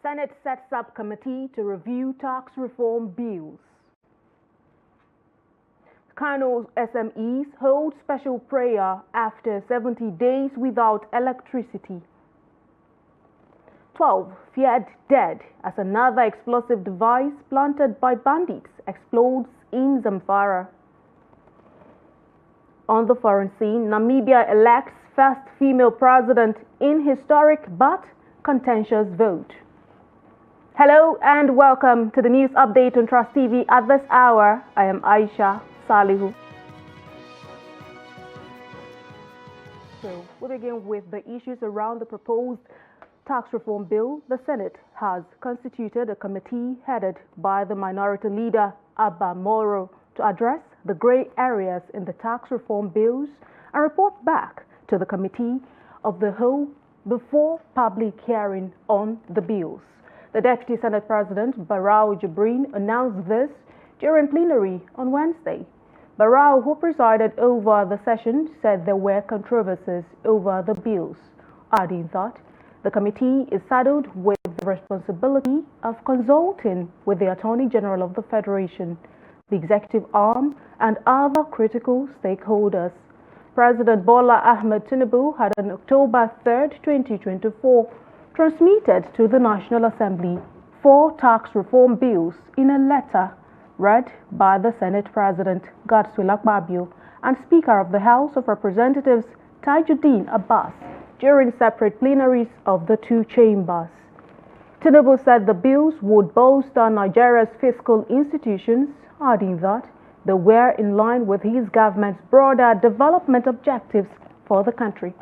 Senate sets up committee to review tax reform bills. Kano's SMEs hold special prayer after 70 days without electricity. 12 feared dead as another explosive device planted by bandits explodes in Zamfara. On the foreign scene, Namibia elects first female president in historic but contentious vote. Hello and welcome to the news update on Trust TV at this hour. I am Aisha Salihu. So we begin with the issues around the proposed tax reform bill. The Senate has constituted a committee headed by the minority leader Abba Moro to address the grey areas in the tax reform bills and report back to the committee of the whole before public hearing on the bills. The Deputy Senate President, Barau Jibrin, announced this during plenary on Wednesday. Barau, who presided over the session, said there were controversies over the bills, adding that the committee is saddled with the responsibility of consulting with the Attorney General of the Federation, the executive arm, and other critical stakeholders. President Bola Ahmed Tinubu had on October 3, 2024, transmitted to the National Assembly 4 tax reform bills in a letter read by the Senate President Godswill Akpabio and Speaker of the House of Representatives Tajuddin Abbas during separate plenaries of the two chambers. Tinubu said the bills would bolster Nigeria's fiscal institutions, adding that they were in line with his government's broader development objectives for the country.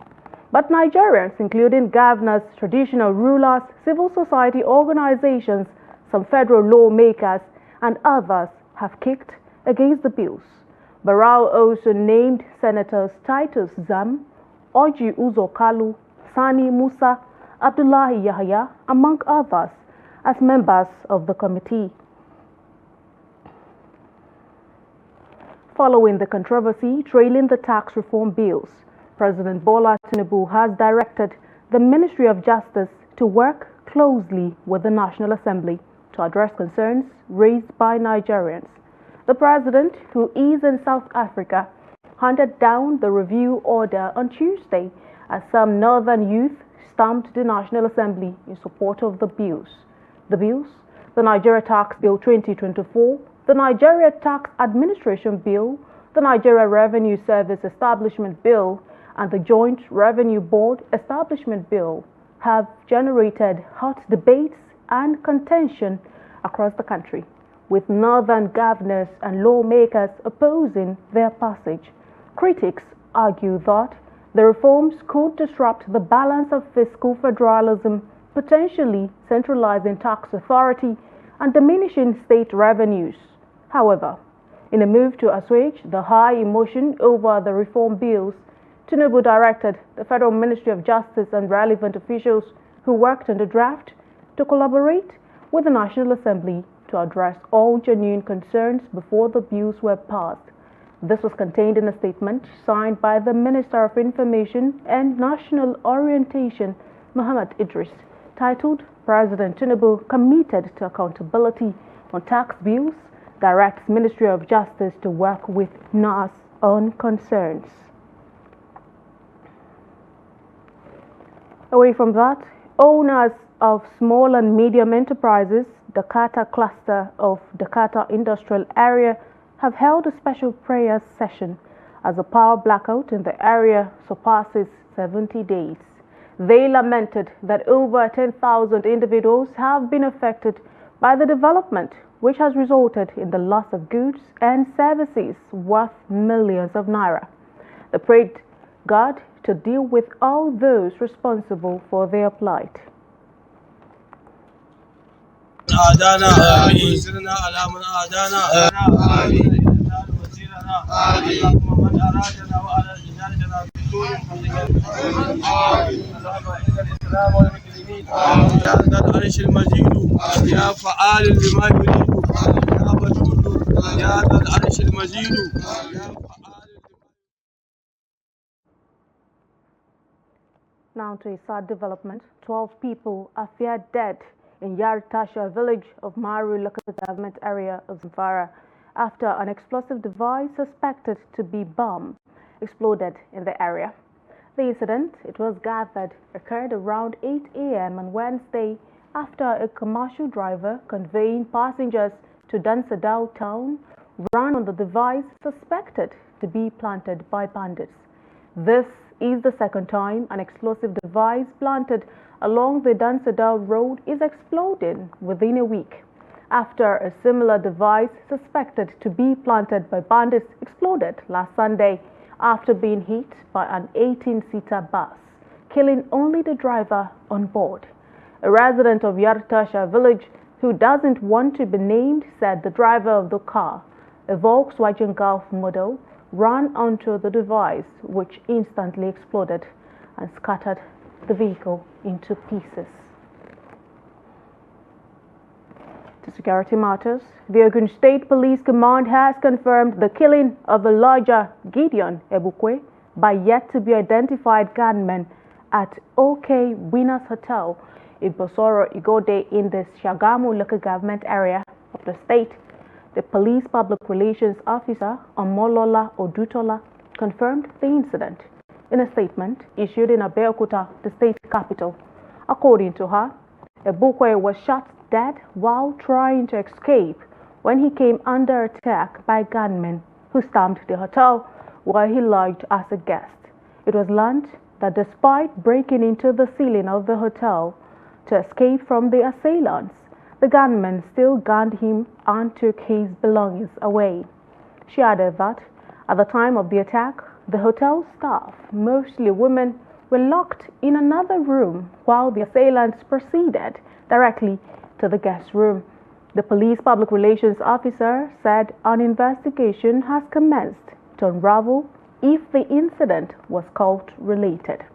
But Nigerians, including governors, traditional rulers, civil society organizations, some federal lawmakers, and others have kicked against the bills. Barau also named Senators Titus Zam, Oji Uzokalu, Sani Musa, Abdullahi Yahya, among others, as members of the committee. Following the controversy trailing the tax reform bills, President Bola Tinubu has directed the Ministry of Justice to work closely with the National Assembly to address concerns raised by Nigerians. The president, who is in South Africa, handed down the review order on Tuesday as some northern youth stormed the National Assembly in support of the bills. The bills, the Nigeria Tax Bill 2024, the Nigeria Tax Administration Bill, the Nigeria Revenue Service Establishment Bill, and the Joint Revenue Board Establishment Bill have generated hot debates and contention across the country, with northern governors and lawmakers opposing their passage. Critics argue that the reforms could disrupt the balance of fiscal federalism, potentially centralizing tax authority and diminishing state revenues. However, in a move to assuage the high emotion over the reform bills, Tinubu directed the Federal Ministry of Justice and relevant officials who worked on the draft to collaborate with the National Assembly to address all genuine concerns before the bills were passed. This was contained in a statement signed by the Minister of Information and National Orientation, Muhammad Idris, titled President Tinubu Committed to Accountability on Tax Bills, directs Ministry of Justice to work with NAS on concerns. Away from that, owners of small and medium enterprises, Dakata cluster of Dakata Industrial Area, have held a special prayer session as a power blackout in the area surpasses 70 days. They lamented that over 10,000 individuals have been affected by the development, which has resulted in the loss of goods and services worth millions of naira. They prayed God to deal with all those responsible for their plight. Now to a sad development. 12 people are feared dead in Yartasha village of Maru local government area of Zamfara after an explosive device suspected to be bomb exploded in the area. The incident, it was gathered, occurred around 8 a.m. on Wednesday after a commercial driver conveying passengers to Dansadao town ran on the device suspected to be planted by bandits. This is the second time an explosive device planted along the Dansadao road is exploding within a week, after a similar device suspected to be planted by bandits exploded last Sunday after being hit by an 18-seater bus, killing only the driver on board. A resident of Yartasha village who doesn't want to be named said the driver of the car, a Volkswagen Golf model, ran onto the device which instantly exploded and scattered the vehicle into pieces. To security matters, the Ogun State Police Command has confirmed the killing of Elijah Gideon Ebukwe by yet-to-be-identified gunmen at OK Winners Hotel in Bosoro Igode in the Shagamu local government area of the state. The police public relations officer, Omolola Odutola, confirmed the incident in a statement issued in Abeokuta, the state capital. According to her, Ebukwe was shot dead while trying to escape when he came under attack by gunmen who stormed the hotel where he lodged as a guest. It was learned that despite breaking into the ceiling of the hotel to escape from the assailants, the gunmen still gunned him and took his belongings away. She added that at the time of the attack, the hotel staff, mostly women, were locked in another room while the assailants proceeded directly to the guest room. The police public relations officer said an investigation has commenced to unravel if the incident was cult-related.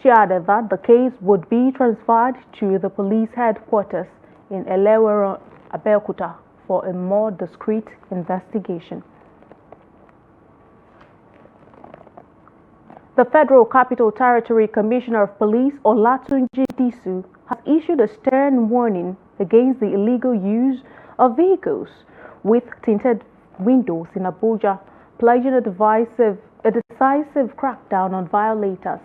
She added that the case would be transferred to the police headquarters in Elewero, Abeokuta for a more discreet investigation. The Federal Capital Territory Commissioner of Police, Olatunji Disu, has issued a stern warning against the illegal use of vehicles with tinted windows in Abuja, pledging a decisive crackdown on violators.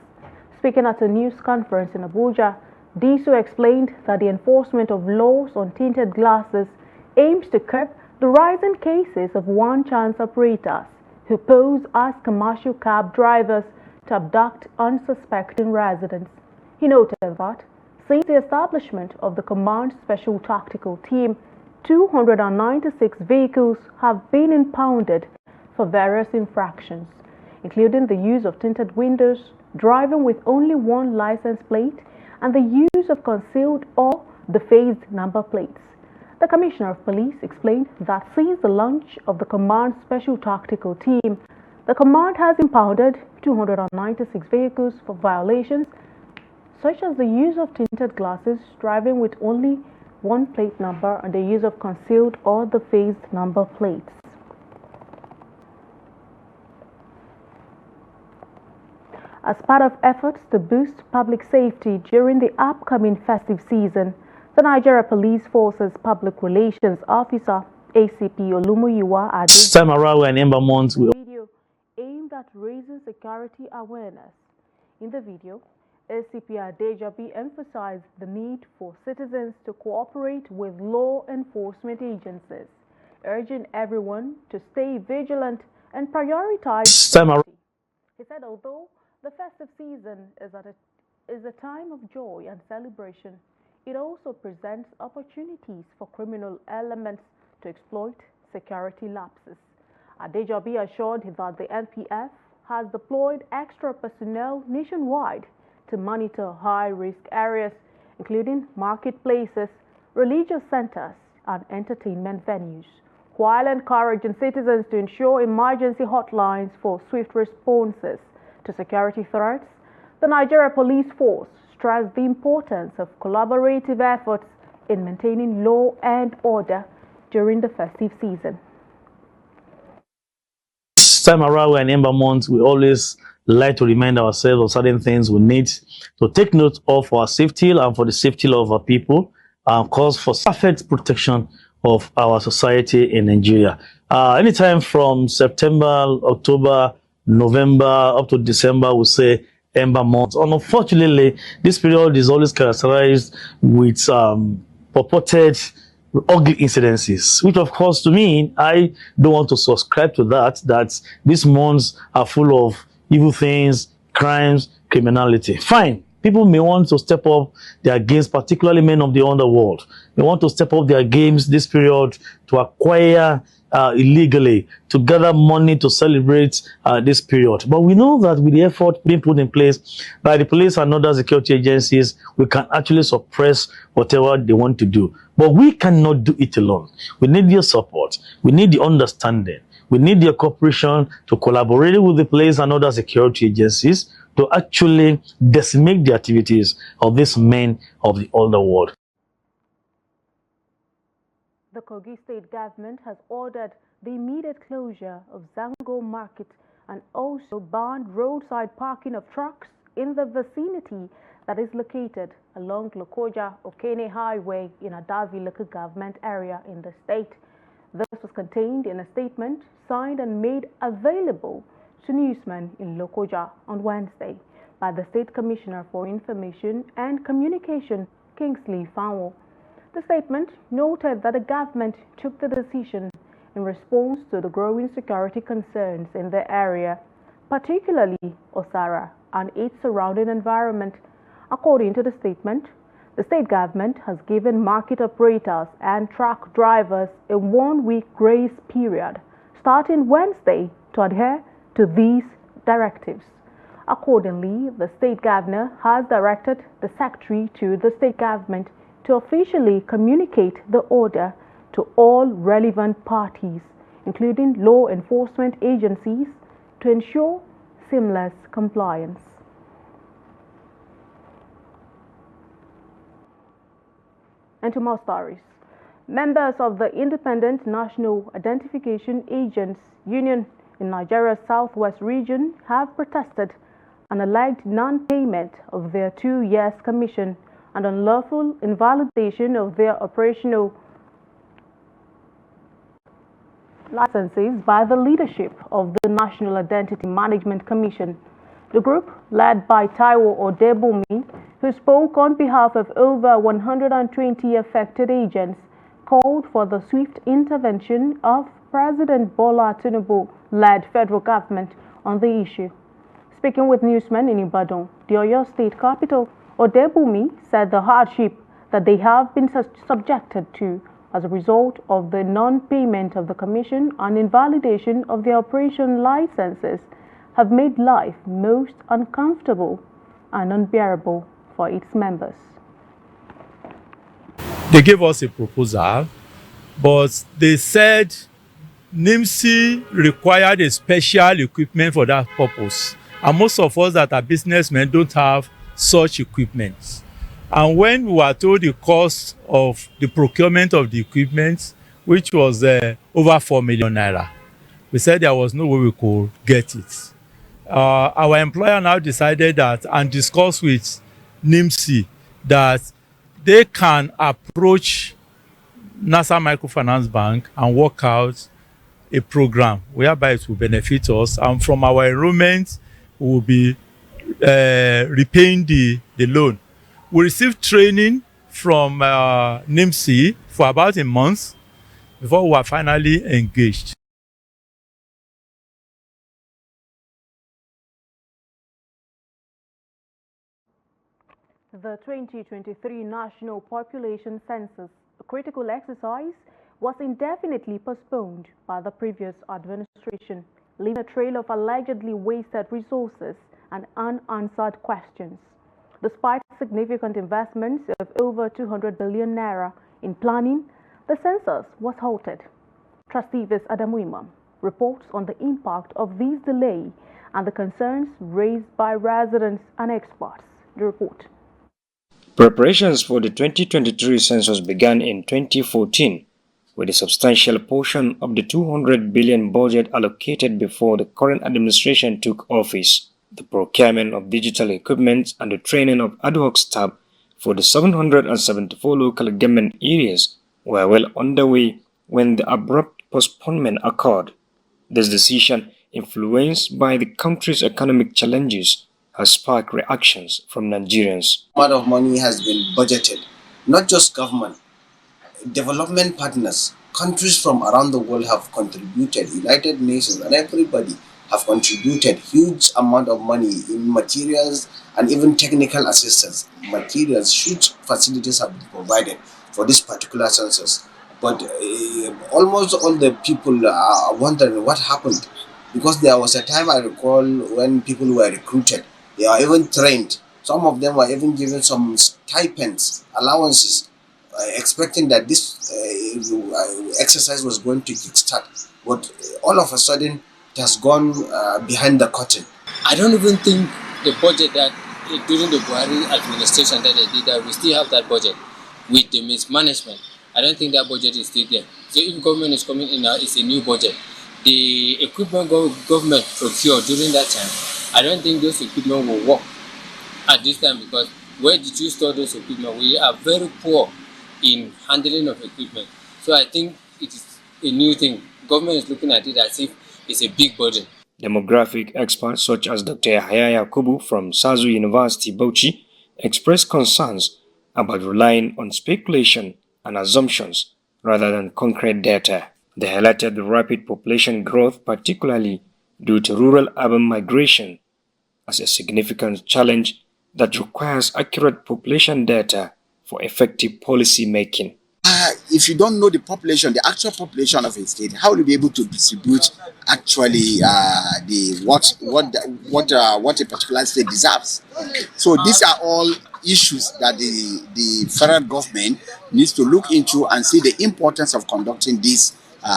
Speaking at a news conference in Abuja, Disu explained that the enforcement of laws on tinted glasses aims to curb the rising cases of one-chance operators who pose as commercial cab drivers to abduct unsuspecting residents. He noted that since the establishment of the Command Special Tactical Team, 296 vehicles have been impounded for various infractions, including the use of tinted windows, driving with only one license plate, and the use of concealed or defaced number plates. The Commissioner of Police explained that since the launch of the Command Special Tactical Team, the Command has impounded 296 vehicles for violations such as the use of tinted glasses, driving with only one plate number, and the use of concealed or defaced number plates. As part of efforts to boost public safety during the upcoming festive season, the Nigeria Police Force's Public Relations Officer, ACP Olumuyiwa, added this time around we're in Ember Month. Video aimed at raising security awareness. In the video, ACP Adejobi emphasized the need for citizens to cooperate with law enforcement agencies, urging everyone to stay vigilant and prioritize safety. He said although the festive season is a time of joy and celebration, it also presents opportunities for criminal elements to exploit security lapses. Adejobi assured that the NPF has deployed extra personnel nationwide to monitor high-risk areas, including marketplaces, religious centers, and entertainment venues, while encouraging citizens to ensure emergency hotlines for swift responses to security threats. The Nigeria Police Force stressed the importance of collaborative efforts in maintaining law and order during the festive season. This time around we're in Ember Month, we always like to remind ourselves of certain things we need to take note of for our safety and for the safety of our people, and of course for perfect protection of our society in Nigeria. Anytime from September, October, November up to December, we say Ember months. And unfortunately, this period is always characterized with purported ugly incidences, which of course to me, I don't want to subscribe to that these months are full of evil things, crimes, criminality. Fine. People may want to step up their games, particularly men of the underworld. They want to step up their games this period to acquire illegally, to gather money to celebrate this period. But we know that with the effort being put in place by the police and other security agencies, we can actually suppress whatever they want to do. But we cannot do it alone. We need your support. We need the understanding. We need your cooperation to collaborate with the police and other security agencies to actually decimate the activities of these men of the underworld. The Kogi state government has ordered the immediate closure of Zango Market and also banned roadside parking of trucks in the vicinity that is located along Lokoja-Okene Highway in Adavi local government area in the state. This was contained in a statement signed and made available to newsmen in Lokoja on Wednesday by the State Commissioner for Information and Communication, Kingsley Fanwo. The statement noted that the government took the decision in response to the growing security concerns in the area, particularly Osara and its surrounding environment. According to the statement, the state government has given market operators and truck drivers a one-week grace period starting Wednesday to adhere to these directives. Accordingly, the state governor has directed the secretary to the state government to officially communicate the order to all relevant parties, including law enforcement agencies, to ensure seamless compliance. And to more stories. Members of the Independent National Identification Agents Union in Nigeria's Southwest region have protested an alleged non-payment of their 2 years commission and unlawful invalidation of their operational licenses by the leadership of the National Identity Management Commission. The group, led by Taiwo Odebumi, who spoke on behalf of over 120 affected agents, called for the swift intervention of President Bola Tinubu-led federal government on the issue. Speaking with newsmen in Ibadan, the Oyo State capital, Odebumi said the hardship that they have been subjected to as a result of the non-payment of the commission and invalidation of their operation licenses have made life most uncomfortable and unbearable for its members. They gave us a proposal, but they said NIMC required a special equipment for that purpose. And most of us that are businessmen don't have such equipment. And when we were told the cost of the procurement of the equipment, which was over 4 million naira, we said there was no way we could get it. Our employer now decided that and discussed with NIMC that they can approach NASA Microfinance Bank and work out a program whereby it will benefit us, and from our enrollment we will be repaying the loan. We received training from NIMC for about a month before we were finally engaged. The 2023 National Population Census, a critical exercise, was indefinitely postponed by the previous administration, leaving a trail of allegedly wasted resources and unanswered questions. Despite significant investments of over 200 billion naira in planning, the census was halted. Trustee Adamu Imam reports on the impact of this delay and the concerns raised by residents and experts. The report. Preparations for the 2023 census began in 2014 with a substantial portion of the 200 billion budget allocated before the current administration took office. the procurement of digital equipment and the training of ad hoc staff for the 774 local government areas were well underway when the abrupt postponement occurred. This decision, influenced by the country's economic challenges, has sparked reactions from Nigerians. A lot of money has been budgeted, not just government, development partners, countries from around the world have contributed, United Nations and everybody have contributed huge amount of money in materials and even technical assistance. Materials, huge facilities have been provided for this particular census. But almost all the people are wondering what happened, because there was a time I recall when people were recruited, they are even trained. Some of them were even given some stipends, allowances, expecting that this exercise was going to kickstart. But all of a sudden, it has gone behind the curtain. I don't even think the budget that during the Buhari administration that they did, that we still have that budget with the mismanagement. I don't think that budget is still there. So if government is coming in now, it's a new budget. The equipment government procured during that time, I don't think those equipment will work at this time, because where did you store those equipment? We are very poor in handling of equipment. So I think it is a new thing. Government is looking at it as if it's a big burden. Demographic experts such as Dr. Yahya Yakubu from Sazu University, Bauchi, expressed concerns about relying on speculation and assumptions rather than concrete data. They highlighted the rapid population growth, particularly due to rural-urban migration, as a significant challenge that requires accurate population data for effective policy making. If you don't know the population, the actual population of a state, how will you be able to distribute actually what a particular state deserves? So these are all issues that the federal government needs to look into and see the importance of conducting this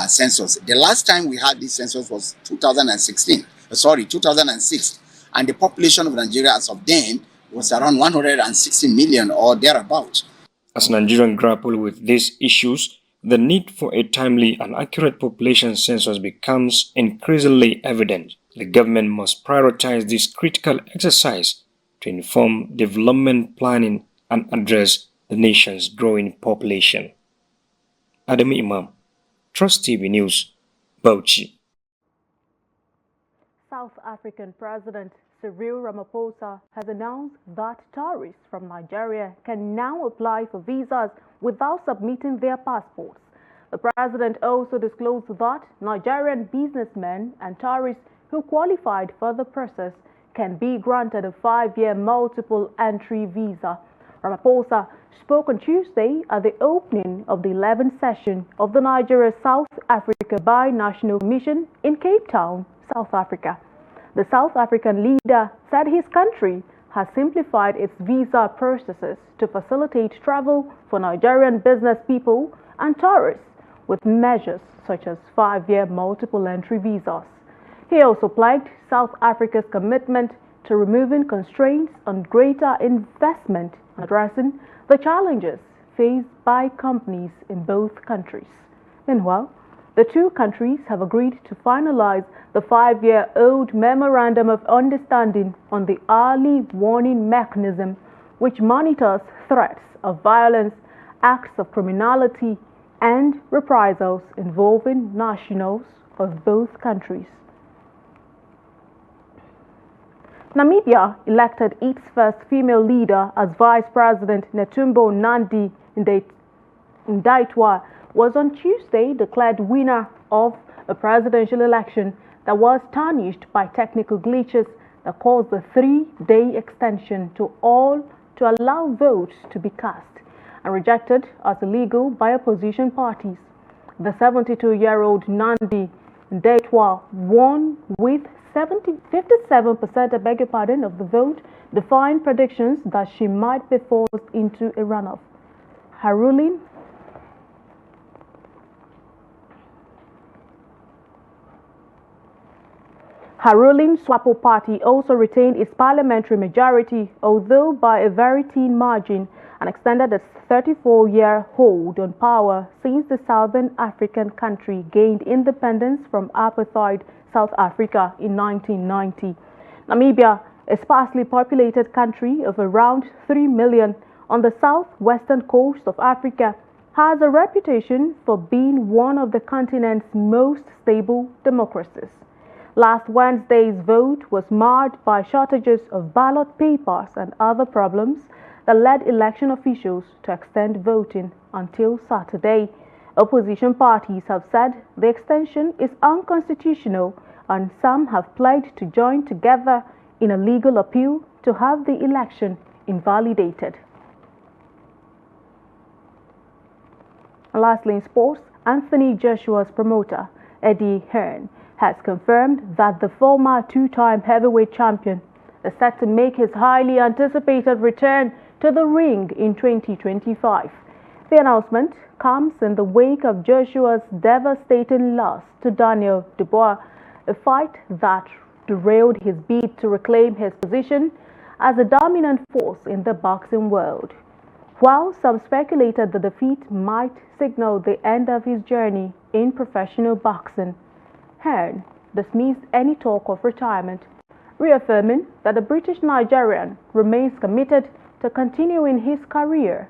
census. The last time we had this census was 2006, and the population of Nigeria as of then was around 160 million or thereabouts. As Nigerians grapple with these issues, the need for a timely and accurate population census becomes increasingly evident. The government must prioritize this critical exercise to inform development planning and address the nation's growing population. Adam Imam, Trust TV News, Bauchi. South African President Cyril Ramaphosa has announced that tourists from Nigeria can now apply for visas without submitting their passports. The president also disclosed that Nigerian businessmen and tourists who qualified for the process can be granted a 5-year multiple entry visa. Ramaphosa spoke on Tuesday at the opening of the 11th session of the Nigeria-South Africa Bi-National Commission in Cape Town, South Africa. The South African leader said his country has simplified its visa processes to facilitate travel for Nigerian business people and tourists with measures such as 5-year multiple entry visas. He also pledged South Africa's commitment to removing constraints on greater investment and addressing the challenges faced by companies in both countries. Meanwhile, the two countries have agreed to finalize the 5-year-old Memorandum of Understanding on the Early Warning Mechanism, which monitors threats of violence, acts of criminality, and reprisals involving nationals of both countries. Namibia elected its first female leader as Vice President. Netumbo Nandi Ndaitwah was on Tuesday declared winner of a presidential election that was tarnished by technical glitches that caused a 3-day extension to allow votes to be cast and rejected as illegal by opposition parties. The 72-year-old Nandi Ndaitwah won with 57% of the vote, defying predictions that she might be forced into a runoff. Her ruling SWAPO party also retained its parliamentary majority, although by a very thin margin, and extended its 34-year hold on power since the Southern African country gained independence from apartheid South Africa in 1990. Namibia, a sparsely populated country of around 3 million on the southwestern coast of Africa, has a reputation for being one of the continent's most stable democracies. Last Wednesday's vote was marred by shortages of ballot papers and other problems that led election officials to extend voting until Saturday. Opposition parties have said the extension is unconstitutional, and some have pledged to join together in a legal appeal to have the election invalidated. And lastly, in sports, Anthony Joshua's promoter, Eddie Hearn, has confirmed that the former two-time heavyweight champion is set to make his highly anticipated return to the ring in 2025. The announcement comes in the wake of Joshua's devastating loss to Daniel Dubois, a fight that derailed his bid to reclaim his position as a dominant force in the boxing world. While some speculated the defeat might signal the end of his journey in professional boxing, Hearn dismissed any talk of retirement, reaffirming that the British Nigerian remains committed to continuing his career.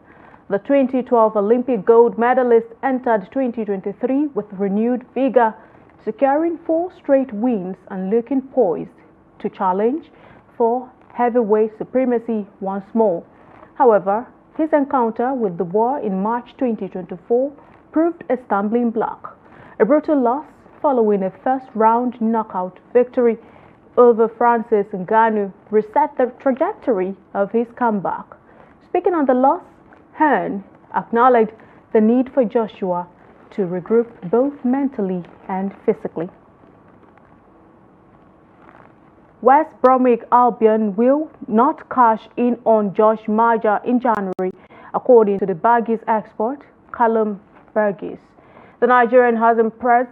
The 2012 Olympic gold medalist entered 2023 with renewed vigor, securing 4 straight wins and looking poised to challenge for heavyweight supremacy once more. However, his encounter with Dubois in March 2024 proved a stumbling block. A brutal loss following a first-round knockout victory over Francis Ngannou reset the trajectory of his comeback. Speaking on the loss, Hearn acknowledged the need for Joshua to regroup both mentally and physically. West Bromwich Albion will not cash in on Josh Maja in January, according to the Baggies expert, Callum Burgess. The Nigerian has impressed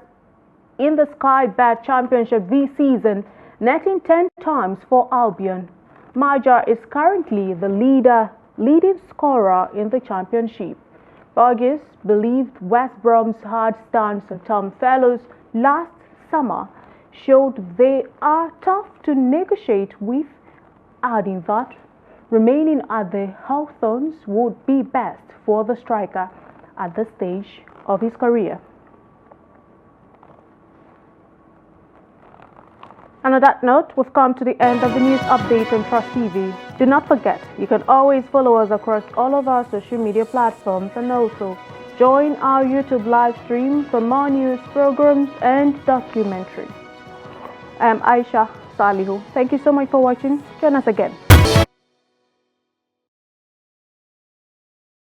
in the Sky Bet Championship this season, netting 10 times for Albion. Maja is currently the leading scorer in the championship. Burgess believed West Brom's hard stance on Tom Fellows last summer showed they are tough to negotiate with, adding that remaining at the Hawthorns would be best for the striker at this stage of his career. And on that note, we've come to the end of the news update on Trust TV. Do not forget, you can always follow us across all of our social media platforms and also join our YouTube live stream for more news, programs, and documentaries. I'm Aisha Salihu. Thank you so much for watching. Join us again.